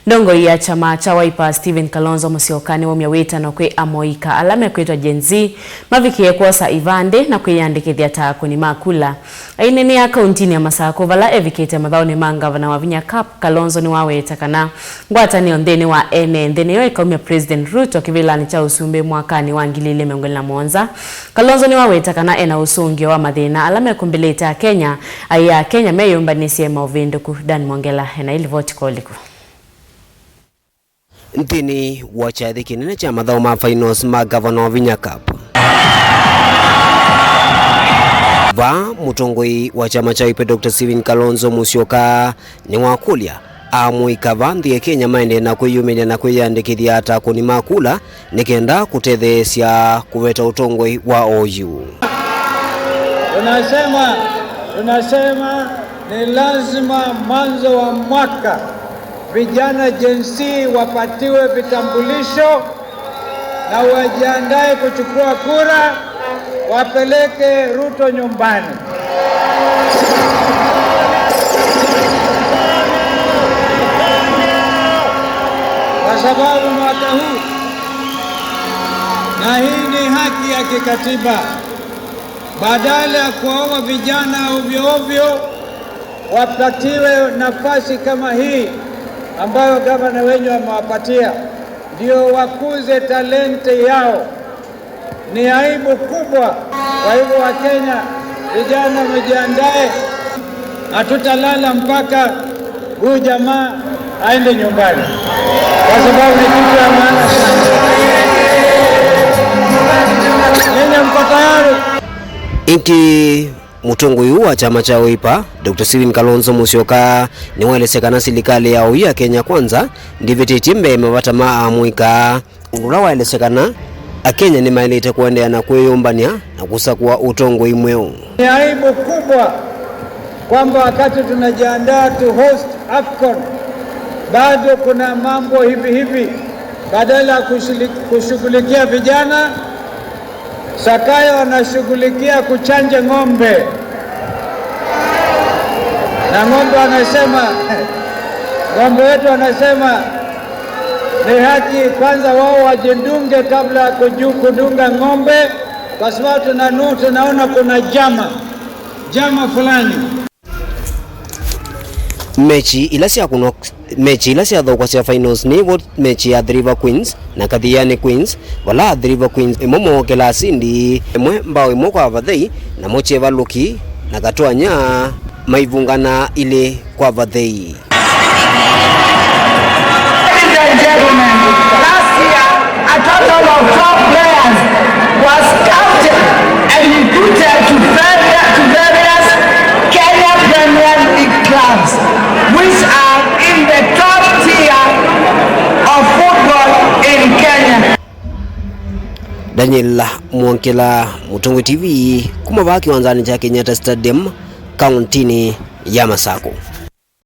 Ndongo ya chama cha Wiper Stephen Kalonzo Musyoka ni wamyaweta na kwe amoika alame kwetwa Gen Z mavikie kuosa Ivande na kweyandikithia tako ni makula. Ainene ya kauntini ya Masako vala evikete madhaoni mangavana wa Vinya Cup Kalonzo ni waweta kana ngwata ni ondeni wa ene ndeni yo ikaumia President Ruto kivilani cha usumbe mwakani wa ngilile miongoni na Mwanza. Kalonzo ni waweta kana ena usungio wa madhina alame kumbeleta Kenya aya Kenya meyumba nisiye mauvindo Dan Mwangela ena ili voti koliku. Ntini wachathi kinene cha mathao ma finals ma Governor wa Vinya Cup. Mutongoi wa chama cha Wiper Dr. Stephen Kalonzo Musyoka ni wakulia amuika vanthi ya Kenya maende na kwiyumenia na kwiyandikithia tako ni makula nikenda kutetheesya kuveta utongoi wa OU. Tunasema ni lazima mwanzo wa mwaka vijana Gen Z wapatiwe vitambulisho na wajiandae kuchukua kura wapeleke Ruto nyumbani. Kwa sababu mwaka huu, na hii ni haki ya kikatiba, badala ya kuwaoa vijana ovyo ovyo wapatiwe nafasi kama hii ambayo gavana wenyu amewapatia ndio wakuze talente yao. Ni aibu kubwa. Kwa hivyo Wakenya vijana mjiandae, hatutalala mpaka huyu jamaa aende nyumbani, kwa sababu ni kitu ya maana sana. Nyinyi mko tayari? Inti mutongoi wa chama cha Wiper Dr. Stephen Kalonzo Musyoka ni waelesekana serikali ya Kenya kwanza ndivyo mbe mavata maamuika ula waelesekana Kenya ni maelete kuendea na kweyumbania na kusakua utongoi mweo. Ni aibu kubwa kwamba wakati tunajiandaa to host AFCON bado kuna mambo hivi badala kushughulikia vijana Sakaya wanashughulikia kuchanja ng'ombe. Na ng'ombe wetu wanasema ni haki kwanza wao wajindunge kabla ya kudunga ng'ombe, kwa sababu tunaona kuna jama fulani. Mechi ila sia thokwa cia finals ni mechi ya River Queens na Kathiani Queens wala River Queens imomo kelasindi imwe mbao imwe kwa vathei na moche valuki na katwanya maivungana ile kwa vathei. Last year a total of 4 players was captured and recruited to various Kenya Premier League clubs, which are in the top tier of football in Kenya. Daniel Mwankela, Mutongoi TV, kumabaki wanzani cha Kenyatta Stadium, kauntini ya Masako.